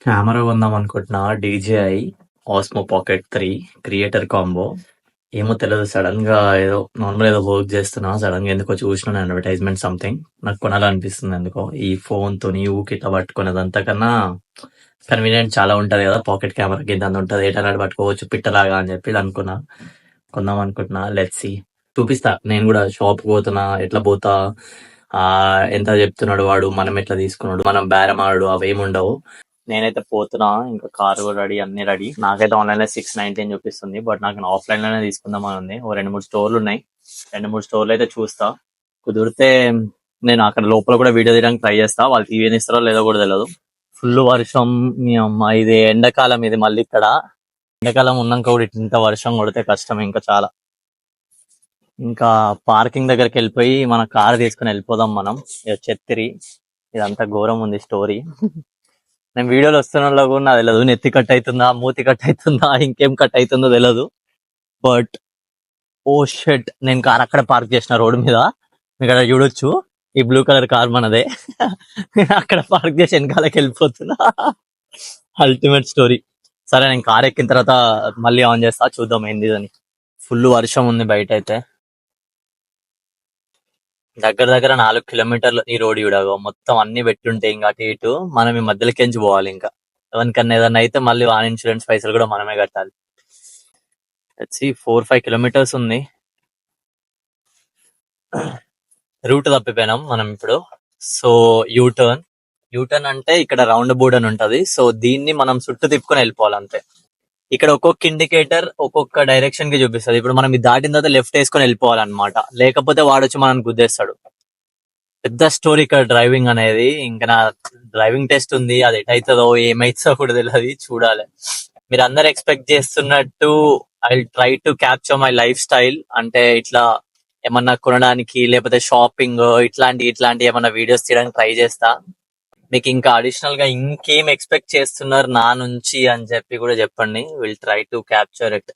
Camera కొందాం అనుకుంటున్నా. DJI Osmo Pocket 3 creator combo. ఏమో తెలీదు, సడన్‌గా ఏదో నార్మల్ ఏదో వర్క్ చేస్తున్నా. సడన్‌గా ఎందుకో చూసినాను అడ్వర్టైజ్‌మెంట్ సంథింగ్. నాకు కొనాలనిపిస్తుంది ఎందుకో. ఈ ఫోన్‌తోని ఊకే ఇట్లా పట్టుకునేదంతా కన్నా కన్వీనియంట్ చాలా ఉంటది కదా! పాకెట్ కెమెరా కింద ఉంటది. ఎటైనా అటు పట్టుకోవచ్చు పిట్టలాగా అని చెప్పి అనుకున్నా. కొందాం అనుకుంటున్నా. Let's see. చూపిస్తా. నేను కూడా షాప్‌కి పోతున్నా, ఎట్లా పోతా, ఎంత చెప్తున్నాడు వాడు, మనం ఎట్లా తీసుకున్నాడు, మనం బేరం ఆడుడు అవేముండవు. నేనైతే పోతున్నా. ఇంకా కార్ కూడా రెడీ, అన్ని రెడీ. నాకైతే ఆన్లైన్ లో 690 చూపిస్తుంది. బట్ నాకు ఆఫ్లైన్ లోనే తీసుకుందాం అని ఉంది. ఓ 2-3 స్టోర్లు ఉన్నాయి. 2-3 స్టోర్లు అయితే చూస్తా. కుదిరితే నేను అక్కడ లోపల కూడా వీడియో తీయడానికి ట్రై చేస్తా. వాళ్ళు తీయనిస్తారో లేదో కూడా తెలియదు. ఫుల్ వర్షం. మీ అమ్మ, ఇది ఎండాకాలం. ఇది మళ్ళీ ఇక్కడ ఎండాకాలం ఉన్నాక కూడా ఇంత వర్షం కొడితే కష్టం ఇంకా చాలా. ఇంకా పార్కింగ్ దగ్గరికి వెళ్ళిపోయి మన కార్ తీసుకుని వెళ్ళిపోదాం మనం. చెత్తిరి ఇదంతా ఘోరం ఉంది స్టోరీ. నేను వీడియోలో వస్తున్నా కూడా నాకు తెలియదు నెత్తి కట్ అవుతుందా, మూతి కట్ అవుతుందా, ఇంకేం కట్ అవుతుందో తెలియదు. బట్ ఓ షెట్, నేను కార్ అక్కడ పార్క్ చేసిన రోడ్ మీద. మీకు అక్కడ చూడొచ్చు, ఈ బ్లూ కలర్ కార్ మనదే. అక్కడ పార్క్ చేసి వెనకాలకి వెళ్ళిపోతున్నా. Ultimate story. సరే, నేను కార్ ఎక్కిన తర్వాత మళ్ళీ ఆన్ చేస్తా, చూద్దాం ఏంది అని. ఫుల్ వర్షం ఉంది బయట అయితే. దగ్గర దగ్గర 4 కిలోమీటర్లు ఈ రోడ్ చూడగా మొత్తం అన్ని పెట్టుంటే ఇంకా అటు ఇటు మనం ఈ మధ్యలోకించి పోవాలి. ఇంకా ఎవరికన్నా ఏదన్నా అయితే మళ్ళీ వాన్ ఇన్సూరెన్స్ పైసలు కూడా మనమే కట్టాలి. 4-5 కిలోమీటర్స్ ఉంది. రూట్ తప్పిపోయినాం మనం ఇప్పుడు. So U turn. యూటర్న్ అంటే ఇక్కడ రౌండ్ బోర్డ్ అని ఉంటది. సో దీన్ని మనం చుట్టూ తిప్పుకొని వెళ్ళిపోవాలి అంతే. ఇక్కడ ఒక్కొక్క ఇండికేటర్ ఒక్కొక్క డైరెక్షన్ కి చూపిస్తుంది. ఇప్పుడు మనం ఇది దాటిన తర్వాత లెఫ్ట్ వేసుకొని వెళ్ళిపోవాలన్నమాట. లేకపోతే వాడొచ్చి మనం గుద్దేస్తాడు. పెద్ద స్టోరీ ఇక్కడ డ్రైవింగ్ అనేది. ఇంకా నా డ్రైవింగ్ టెస్ట్ ఉంది, అది ఎటవుతుందో ఏమైతుందో కూడా తెలియదు, చూడాలి. మీరు అందరు ఎక్స్పెక్ట్ చేస్తున్నట్టు I try to capture my life style. అంటే ఇట్లా ఏమన్నా కొనడానికి లేకపోతే షాపింగ్ ఇట్లాంటి ఏమన్నా వీడియోస్ తీయడానికి ట్రై చేస్తా. మీకు ఇంకా అడిషనల్ గా ఇంకేం ఎక్స్పెక్ట్ చేస్తున్నారు నా నుంచి అని చెప్పి కూడా చెప్పండి. Will try to capture it.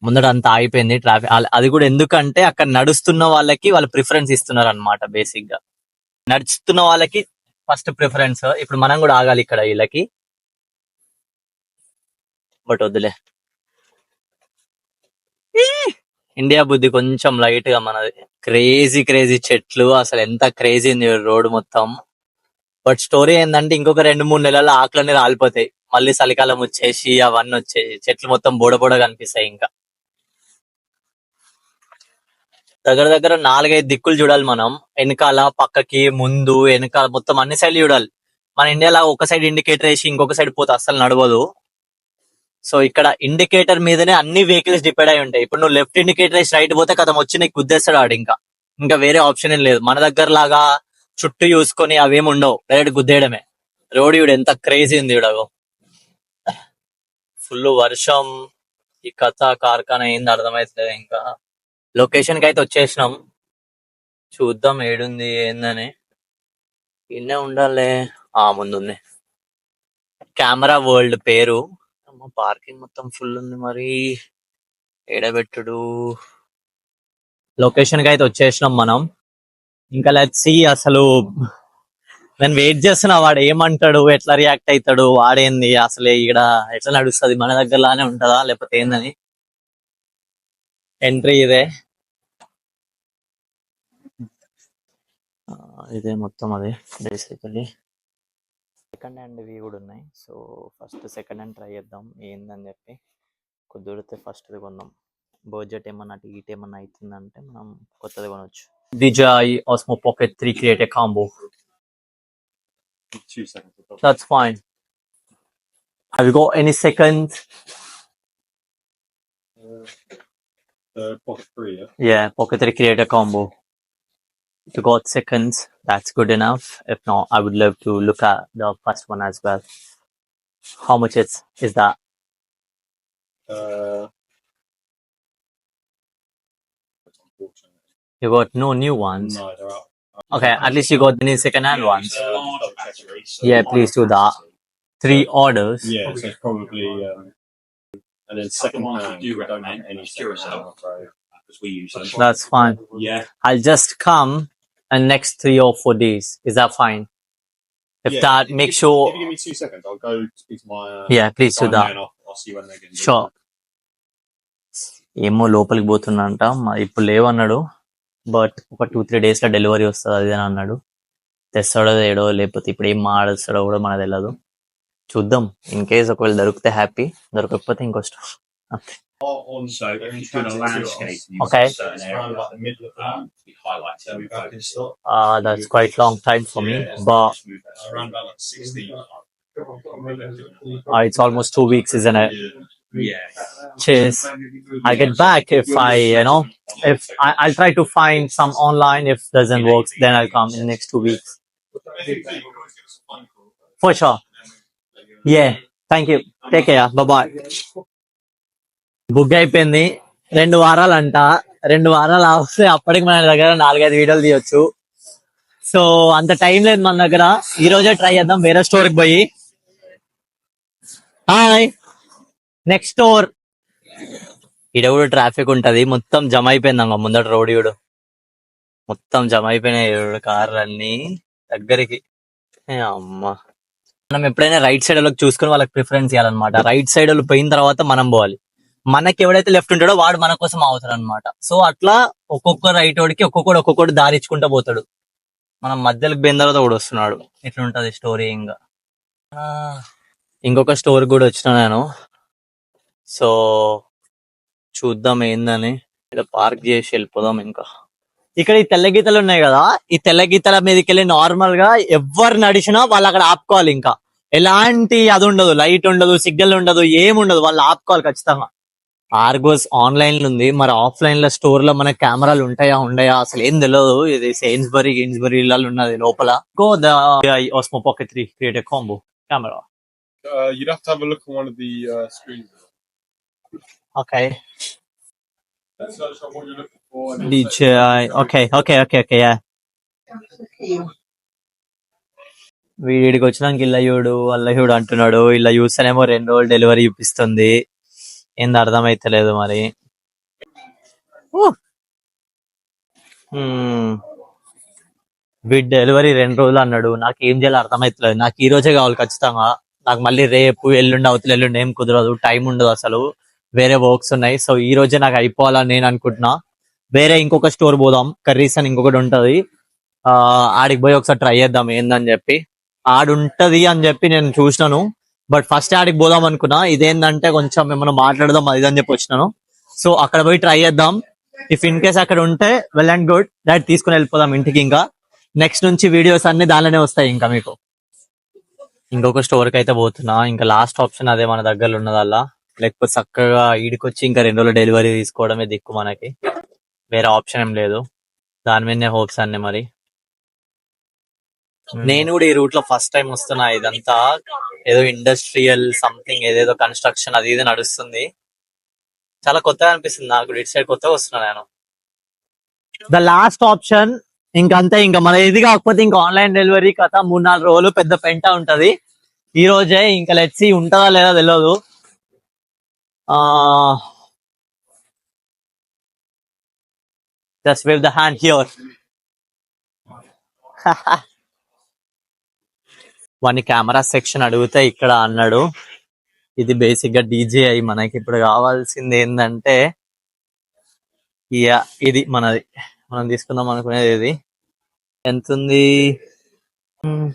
ముందట అంతా ఆగిపోయింది ట్రాఫిక్. అది కూడా ఎందుకంటే అక్కడ నడుస్తున్న వాళ్ళకి వాళ్ళు ప్రిఫరెన్స్ ఇస్తున్నారు అనమాట. బేసిక్ గా నడుస్తున్న వాళ్ళకి ఫస్ట్ ప్రిఫరెన్స్. ఇప్పుడు మనం కూడా ఆగాలి ఇక్కడ వీళ్ళకి. బట్ వద్దులే, ఇండియా బుద్ధి కొంచెం లైట్ గా మనది. క్రేజీ చెట్లు, అసలు ఎంత క్రేజీ ఉంది రోడ్ మొత్తం. బట్ స్టోరీ ఏంటంటే ఇంకొక 2-3 నెలల్లో ఆకులన్నీ రాలిపోతాయి. మళ్ళీ చలికాలం వచ్చేసి అవన్నీ వచ్చేసి చెట్లు మొత్తం బోడ కనిపిస్తాయి. ఇంకా దగ్గర దగ్గర 4-5 దిక్కులు చూడాలి మనం. వెనకాల, పక్కకి, ముందు, వెనకాల మొత్తం అన్ని సైడ్లు చూడాలి. మన ఇండియాలో ఒక సైడ్ ఇండికేటర్ వేసి ఇంకొక సైడ్ పోతే అస్సలు నడవదు. సో ఇక్కడ ఇండికేటర్ మీదనే అన్ని వెహికల్స్ డిపెండ్ అయి ఉంటాయి. ఇప్పుడు నువ్వు లెఫ్ట్ ఇండికేటర్ వేసి రైట్ పోతే కథం వచ్చి నీకు గుద్దేస్తాడు ఆడు. ఇంకా వేరే ఆప్షన్ ఏం లేదు. మన దగ్గర లాగా చుట్టూ చూసుకొని అవేమి ఉండవు, డైరెక్ట్ గుద్దేయడమే. రోడ్ చూడు ఎంత క్రేజీ ఉంది చూడగో. ఫుల్ వర్షం. ఈ కథ కార్ఖానా ఏంది అర్థమైతలేదు. ఇంకా లొకేషన్ కి అయితే వచ్చేసినాం. చూద్దాం ఏడుంది ఏందని. ఇన్నే ఉండాలే. ముందుంది కెమెరా వరల్డ్ పేరు. పార్కింగ్ మొత్తం ఫుల్ ఉంది. మరి ఏడబెట్టుడు. లొకేషన్ కి అయితే వచ్చేసినాం మనం. ఇంకా లెట్స్ సీ. అసలు నేను వెయిట్ చేస్తున్నా, వాడు ఏమంటాడు, ఎట్లా రియాక్ట్ అవుతాడు, వాడేంది అసలు ఇక్కడ ఎట్లా నడుస్తుంది, మన దగ్గరలానే ఉంటదా లేకపోతే ఏందని. ఎంట్రీ ఇదే. ఇదే మొత్తం అదే బేసికలీ. సెకండ్ హ్యాండ్ ఇవి కూడా ఉన్నాయి. So first second hand try చేద్దాం ఏందని చెప్పి. కుదిరితే ఫస్ట్ కొందాం. బడ్జెట్ ఏమన్నా ఇటు ఏమన్నా అవుతుందంటే మనం కొత్తది కొనొచ్చు. DJI Osmo Pocket 3 create a combo. 2 seconds. That's fine. Have you got any seconds? Pocket 3, yeah? Yeah, Pocket 3 create a combo. If you got seconds, that's good enough. If not, I would love to look at the first one as well. How much is that? You got no new ones? No, they're out. Okay, at least you got any second-hand ones. Yeah, please do that. 3 orders. Yeah, so it's probably and then second hand. Do recommend any Duracell because we use them. That's fine. Yeah. I'll just come in next 3 or 4 days. Is that fine? If that makes you, If you give me 2 seconds, I'll go speak to my yeah, please do sign that. man. I'll see when they can do Sure. ఏమో లోపలికి పోతున్నంట ఇప్పుడు లేవన్నాడు, but ఒక 2-3 days లో delivery వస్తుంది అది అని అన్నాడు. తెస్తాడో ఏడో, లేకపోతే ఇప్పుడు ఏం మాడేస్తాడో కూడా మనకు తెలియదు. చూద్దాం. ఇన్ కేస్ ఒకవేళ దొరికితే హ్యాపీ, దొరకకపోతే ఇంకో store. So if you're doing a landscape, you Okay. got a certain area like the middle of the we highlight it. We focus it. That's quite long time for me, Yeah, but just move that around screen. about like 16. it's almost 2 weeks, isn't it? Yeah. Cheers. I get back if I'll try to find some online. If doesn't work, then I'll come in the next 2 weeks. For sure. Yeah. Thank you. Take care. Bye bye. Book అయిపోయింది. 2 వారాలంట. 2 వారాలు వస్తే అప్పటికి మన దగ్గర 4-5 వీడియోలు తీయొచ్చు. So అంత time లేదు మన దగ్గర. ఈ రోజే ట్రై చేద్దాం వేరే స్టోర్ కి పోయి. హాయ్. Next store. ఇక్కడ కూడా ట్రాఫిక్ ఉంటది. మొత్తం జమ అయిపోయింది అమ్మ ముందట రోడ్ ఇడు. మొత్తం జమ అయిపోయినాయి కార్లు అన్ని దగ్గరికి. అమ్మ, మనం ఎప్పుడైనా రైట్ సైడ్ వాళ్ళకి చూసుకుని వాళ్ళకి ప్రిఫరెన్స్ ఇవ్వాలన్నమాట. రైట్ సైడ్ వాళ్ళు పోయిన తర్వాత మనం పోవాలి. మనకి ఎవడైతే లెఫ్ట్ ఉంటాడో వాడు మన కోసం అవుతాడు అనమాట. సో అట్లా ఒక్కొక్క రైట్ వాడికి ఒక్కొక్కటి దారిచ్చుకుంటా పోతాడు. మనం మధ్యలోకి పోయిన తర్వాత కూడా వస్తున్నాడు. ఇట్లుంటది స్టోరీ. ఇంకా ఇంకొక స్టోర్ కూడా వచ్చిన నేను. సో చూద్దాం ఏందని. ఇలా పార్క్ చేసి వెళ్ళిపోదాం. ఇంకా ఇక్కడ ఈ తెల్ల గీతలు ఉన్నాయి కదా, ఈ తెల్ల గీతల మీదకి వెళ్ళి నార్మల్ గా ఎవరు నడిచినా వాళ్ళు అక్కడ ఆపుకోవాలి. ఇంకా ఎలాంటి అది ఉండదు, లైట్ ఉండదు, సిగ్నల్ ఉండదు, ఏముండదు. వాళ్ళు ఆపుకోవాలి ఖచ్చితంగా. ఆర్గోస్ ఆన్లైన్ లో ఉంది, మరి ఆఫ్లైన్ లో స్టోర్ లో మన కెమెరాలు ఉంటాయా ఉండయా అసలు ఏం తెలియదు. ఇది గిన్స్బరీ ఇలా ఉన్నది లోపల. Go the Osmo Pocket 3 create a combo camera. You'd have to have a look on one of the screens. Okay. Let's search up what you're looking for. And DJI. Okay, yeah. వీడికి వచ్చినాక అల్లయ్యుడు అంటున్నాడు. ఇలా చూస్తేనేమో 2 రోజులు delivery చూపిస్తుంది. ఏంది అర్థమైతలేదు మరి. వీడి డెలివరీ 2 రోజులు అన్నాడు. నాకు ఏం చేయాలో అర్థమైతలేదు. నాకు ఈ రోజే కావాలి ఖచ్చితంగా. నాకు మళ్ళీ రేపు ఎల్లుండి ఏం కుదరదు, టైం ఉండదు అసలు. వేరే వర్క్స్ ఉన్నాయి. సో ఈ రోజే నాకు అయిపోవాలని నేను అనుకుంటున్నా. వేరే ఇంకొక స్టోర్ పోదాం, కర్రీస్ అని ఇంకొకటి ఉంటది. ఆడికి పోయి ఒకసారి ట్రై చేద్దాం ఏందని చెప్పి. ఆడుంటది అని చెప్పి నేను చూసినాను, బట్ ఫస్ట్ ఆడికి పోదాం అనుకున్నా. ఇదేంటంటే కొంచెం ఏమైనా మాట్లాడదాం అది అని చెప్పి వచ్చినాను. సో అక్కడ పోయి ట్రై చేద్దాం. ఇఫ్ ఇన్ కేస్ అక్కడ ఉంటే వెల్ అండ్ గుడ్, డైరెక్ట్ తీసుకుని వెళ్ళిపోదాం ఇంటికి. ఇంకా నెక్స్ట్ నుంచి వీడియోస్ అన్ని దానిలోనే వస్తాయి. ఇంకా మీకు ఇంకొక స్టోర్ కి అయితే పోతున్నా. ఇంకా లాస్ట్ ఆప్షన్ అదే మన దగ్గర ఉన్నదల్లా. లేకపోతే చక్కగా ఈడికొచ్చి ఇంకా 2 రోజులు డెలివరీ తీసుకోవడమే దిక్కు మనకి. వేరే ఆప్షన్ ఏం లేదు. దాని మీదనే హోప్స్ అన్ని. మరి నేను కూడా ఈ రూట్ లో ఫస్ట్ టైం వస్తున్నా. ఇదంతా ఏదో ఇండస్ట్రియల్ సంథింగ్, ఏదేదో కన్స్ట్రక్షన్ అది ఇది నడుస్తుంది. చాలా కొత్తగా అనిపిస్తుంది నాకు. ఇటు సైడ్ కొత్తగా వస్తున్నా నేను. ద లాస్ట్ ఆప్షన్ ఇంకంతే. ఇంకా మన ఇది కాకపోతే ఇంకా ఆన్లైన్ డెలివరీ కథ 3-4 రోజులు పెద్ద పెంట ఉంటది. ఈ రోజే ఇంకా లెట్స్ సీ ఉంటుందా లేదా తెలియదు. Just wave the hand here. వాని కెమెరా సెక్షన్ అడిగితే ఇక్కడ అన్నాడు. ఇది బేసిక్ గా DJI. మనకి ఇప్పుడు కావాల్సింది ఏంటంటే ఇది మనది. మనం తీసుకుందాం అనుకునేది ఇది. ఎంత ఉంది?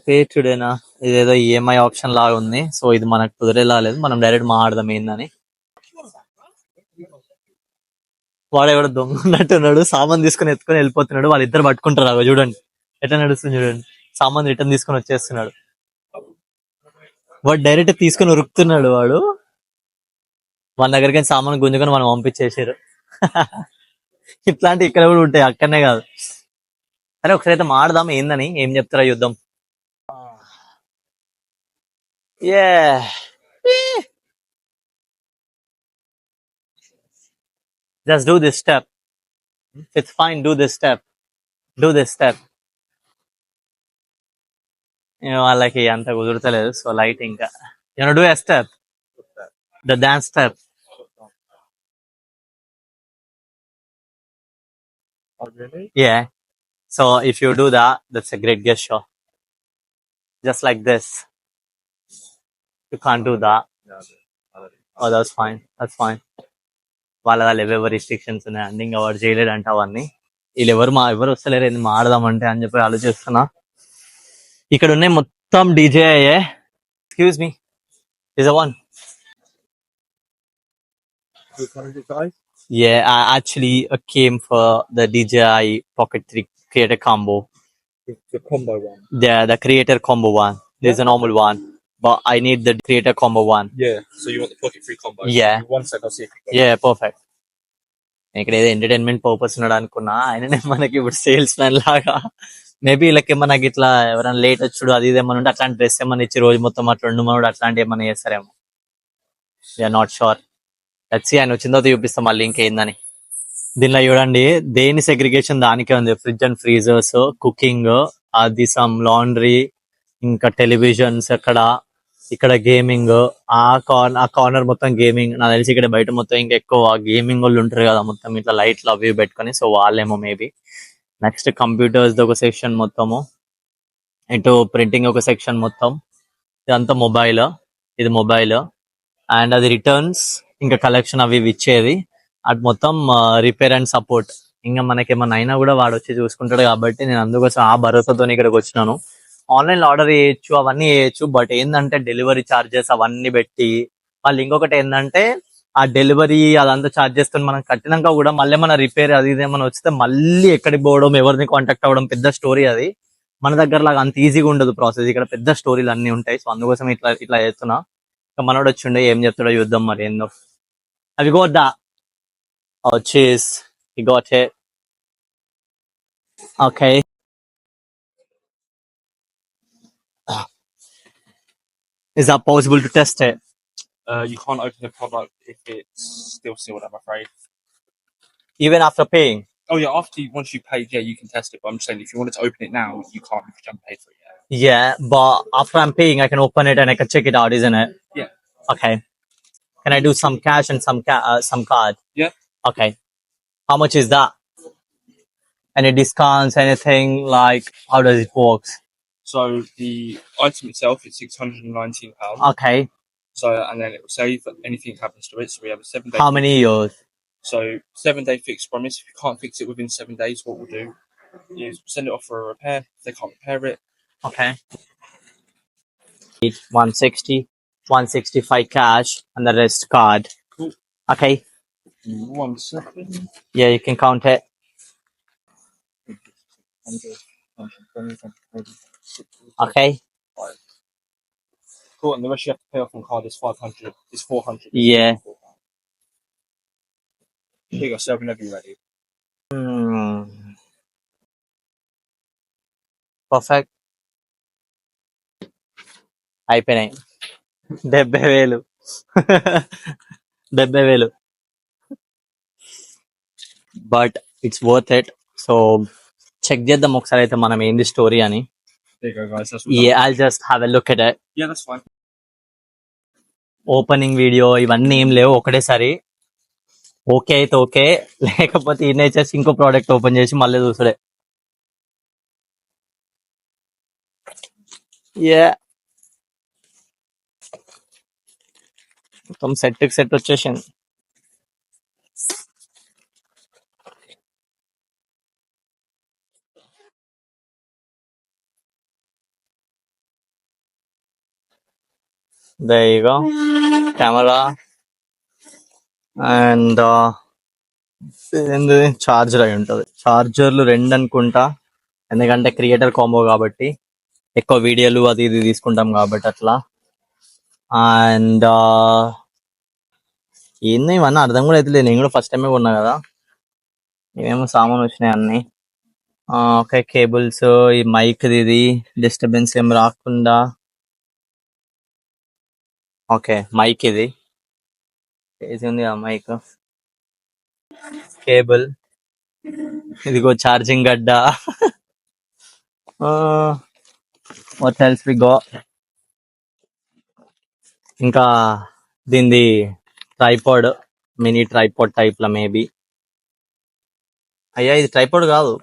పే టుడేనా? ఇదేదో EMI ఆప్షన్ లాగా ఉంది. సో ఇది మనకు కుదిరేలా లేదు. మనం డైరెక్ట్ మాట్లాడదాం ఏందని. వాడు ఎవడో దొంగ ఉన్నట్టున్నాడు. సామాన్ తీసుకుని ఎత్తుకొని వెళ్ళిపోతున్నాడు. వాళ్ళిద్దరు పట్టుకుంటారు. అవి చూడండి ఎట్లా నడుస్తుంది చూడండి. సామాన్ రిటర్న్ తీసుకొని వచ్చేస్తున్నాడు. వాడు డైరెక్ట్ తీసుకుని ఉరుకుతున్నాడు. వాడు మన దగ్గరికి సామాన్ గుంజుకొని మనం పంపించేసారు. ఇట్లాంటి ఇక్కడ కూడా ఉంటాయి, అక్కడనే కాదు. సరే ఒకసారి అయితే మాడదాం ఏందని. ఏం చెప్తారా యుద్ధం. Just do this step. It's fine. Do this step. వాళ్ళకి అంత కుదురుతలేదు. సో లైట్ ఇంకా do a step. The dance step. Yeah. So if you do that, that's a great gesture. just like this. You can't do that. Oh, that's fine. That's fine. వాళ్ళ ఏవేవో restrictions ఉన్నాయండి, ఇంకా వాడు చేయలేడంట అవన్నీ. వీళ్ళు ఎవరు వస్తలేరు, ఏంది మాడదామంటే అని చెప్పి ఆలోచిస్తున్నా. ఇక్కడ ఉన్నాయి మొత్తం డీజే అయ్యే. Excuse me, is a one. Yeah, I actually came for the DJI Pocket 3 creator combo. The combo one. Yeah, the creator combo one. There's a normal one, but I need the creator combo one. Yeah. So you want the Pocket 3 combo? Yeah. Give me 1 second, I'll see if you got it. Yeah, perfect. ఇక్కడ ఏదో entertainment purpose ఉన్నాడు అనుకున్నా, ఆయననే మనకి ఇప్పుడు sales man లాగా. Maybe like మనకి ఇట్లా ఎవరైనా లేట్ వచ్చుడు అది ఇది ఏమైనా ఉంటే అట్లాంటి డ్రెస్ ఏమైనా ఇచ్చి రోజు మొత్తం అట్లా ఉండమన్నాడు, అట్లాంటి ఏమైనా చేస్తారేమో. Not sure. వచ్చి ఆయన వచ్చిన తర్వాత చూపిస్తాం మళ్ళీ ఇంకేందని. దీనిలో చూడండి, దేని సెగ్రిగేషన్ దానికే ఉంది. ఫ్రిడ్జ్ అండ్ ఫ్రీజర్స్, కుకింగ్, అది సమ్ లాండ్రీ, ఇంకా టెలివిజన్స్ ఇక్కడ గేమింగ్. ఆ కార్నర్ మొత్తం గేమింగ్. నాకు తెలిసి ఇక్కడ బయట మొత్తం ఇంకా ఎక్కువ గేమింగ్ వాళ్ళు ఉంటారు కదా, మొత్తం ఇట్లా లైట్లు అవి పెట్టుకొని, సో వాళ్ళేమో మేబీ. నెక్స్ట్ కంప్యూటర్స్ ఒక సెక్షన్ మొత్తము, ఇటు ప్రింటింగ్ ఒక సెక్షన్ మొత్తం. ఇదంతా మొబైల్, ఇది మొబైల్. అండ్ అది రిటర్న్స్, ఇంకా కలెక్షన్ అవి ఇచ్చేది. అటు మొత్తం రిపేర్ అండ్ సపోర్ట్. ఇంకా మనకేమన్నా అయినా కూడా వాడు వచ్చి చూసుకుంటాడు కాబట్టి నేను అందుకోసం ఆ భరోసాతో ఇక్కడికి వచ్చినాను. ఆన్లైన్ లో ఆర్డర్ చేయొచ్చు, అవన్నీ చేయొచ్చు, బట్ ఏంటంటే డెలివరీ ఛార్జెస్ అవన్నీ పెట్టి, వాళ్ళు ఇంకొకటి ఏంటంటే ఆ డెలివరీ అదంతా ఛార్జెస్ తో మనం కట్టినాక కూడా మళ్ళీ మన రిపేర్ అది ఇది ఏమైనా వస్తే మళ్ళీ ఎక్కడికి పోవడం, ఎవరిని కాంటాక్ట్ అవ్వడం, పెద్ద స్టోరీ అది. మన దగ్గర లాగా అంత ఈజీగా ఉండదు ప్రాసెస్, ఇక్కడ పెద్ద స్టోరీలు అన్ని ఉంటాయి. సో అందుకోసం ఇట్లా చేస్తున్నా. ఇంకా మనోడు వచ్చిండే, ఏం చెప్తాడో చూద్దాం మరి ఏందో. అవి goat Oh, cheers. You got it. Okay. Is that possible to test it? You can't open the product if it's still sealed, I'm afraid. Even after paying? Oh yeah, once you paid, yeah, you can test it. But I'm just saying, if you wanted to open it now, you can't if you haven't paid for it yet. Yeah, but after I'm paying, I can open it and I can check it out, isn't it? Yeah. Okay. Can I do some cash and some card? Yeah. Okay. How much is that? Any discounts, anything, like, how does it work? So the item itself is £619. Okay. So and then it will say if anything happens to it. So we have a 7-day. How many years? So 7-day fixed promise. If you can't fix it within 7 days, what we'll do is send it off for a repair. If they can't repair it, Okay. 160, 165 cash and the rest card. Cool. Okay. 1 second. Yeah, you can count it. 100, 120, 130, 60, Okay. 5. Cool, and the rest you have to pay off on card is 500. Is 400. Yeah. Here you go, sir, whenever you're ready. Perfect. అయిపోయినాయి 70,000. 70,000. But it's worth it. So check చేద్దాం ఒకసారి అయితే మనం ఏంది story అని. There you go, guys. That's what I'll just have a look at it. Yeah, that's fine. Opening video ఇవన్నీ ఏం లేవు, ఒకటేసారి ఓకే అయితే ఓకే, లేకపోతే ఈ నేచర్స్ ఇంకో ప్రోడక్ట్ ఓపెన్ చేసి మళ్ళీ చూసుడే. మొత్తం సెట్ వచ్చేసింది. There you go. Camera and charger అయి ఉంటది. చార్జర్లు 2 అనుకుంటా, ఎందుకంటే క్రియేటర్ కాంబో కాబట్టి ఎక్కువ వీడియోలు అది ఇది తీసుకుంటాం కాబట్టి అట్లా. అండ్ ఏందో ఇవన్నీ అర్థం కూడా అయితే, నేను కూడా ఫస్ట్ టైమే కొన్నా కదా. ఏమేమో సామాన్ వచ్చినాయి అన్ని. ఓకే, కేబుల్స్, ఈ మైక్ ఇది డిస్టర్బెన్స్ ఏం రాకుండా. ఓకే, మైక్ ఇది ఉంది ఆ మైక్. కేబుల్, ఇదిగో ఛార్జింగ్ గడ్డ. What else we go. ఇంకా దీనిది ట్రైపాడ్, మినీ ట్రైపాడ్ టైప్ లా మేబీ. అయ్యా ఇది ట్రైపాడ్ కాదు.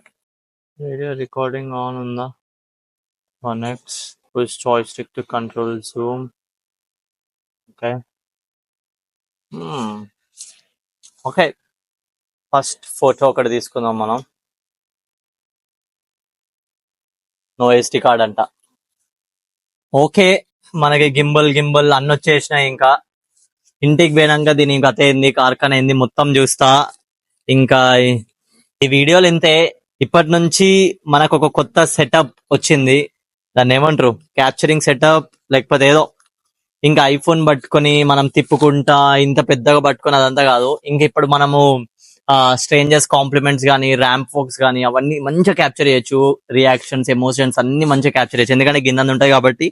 వీడియో రికార్డింగ్ ఆన్ ఉందా? Connects push joystick to control zoom. Okay. Okay, first photo ఒకటి తీసుకుందాం మనం. నో ఎస్టీ కార్డ్ అంట. ఓకే, మనకి గింబల్ అన్ని వచ్చేసినాయి. ఇంకా ఇంటికి పోయినాక దీని కథ ఏంది, కార్ఖానా ఏంది మొత్తం చూస్తా. ఇంకా ఈ వీడియోలు ఇంతే. ఇప్పటి నుంచి మనకు ఒక కొత్త సెటప్ వచ్చింది. దాన్ని ఏమంటారు, క్యాప్చరింగ్ సెటప్ లేకపోతే ఏదో. ఇంకా ఐఫోన్ పట్టుకొని మనం తిప్పుకుంటా ఇంత పెద్దగా పట్టుకొని అదంతా కాదు. ఇంక ఇప్పుడు మనము స్ట్రేంజర్స్ కాంప్లిమెంట్స్ కానీ, ర్యాంప్ ఫోక్స్ కానీ అవన్నీ మంచిగా క్యాప్చర్ చేయొచ్చు. రియాక్షన్స్, ఎమోషన్స్ అన్ని మంచిగా క్యాప్చర్ చేయొచ్చు. ఎందుకంటే గిన్నె ఉంటాయి కాబట్టి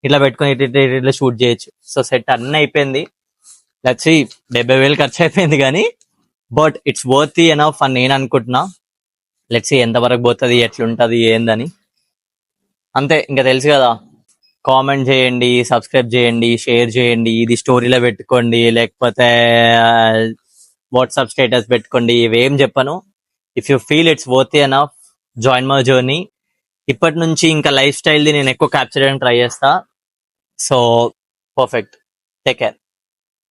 ఇట్లా పెట్టుకొని ఇట్లా షూట్ చేయొచ్చు. సో సెట్ అన్ని అయిపోయింది. లచ్చి 70,000 ఖర్చు అయిపోయింది కానీ బట్ ఇట్స్ వర్తీ ఎనఫ్ అని నేను అనుకుంటున్నా. లెట్స్ ఎంత వరకు పోతుంది, ఎట్లుంటది ఏందని. అంతే, ఇంకా తెలుసు కదా. కామెంట్ చేయండి, సబ్స్క్రైబ్ చేయండి, షేర్ చేయండి, ఇది స్టోరీలో పెట్టుకోండి, లేకపోతే వాట్సాప్ స్టేటస్ పెట్టుకోండి. ఇవేం చెప్పను. If you feel it's worthy enough, join my journey. ఇప్పటి నుంచి ఇంకా లైఫ్ స్టైల్ది నేను ఎక్కువ క్యాప్చర్ చేయడానికి ట్రై చేస్తా. So perfect, take care.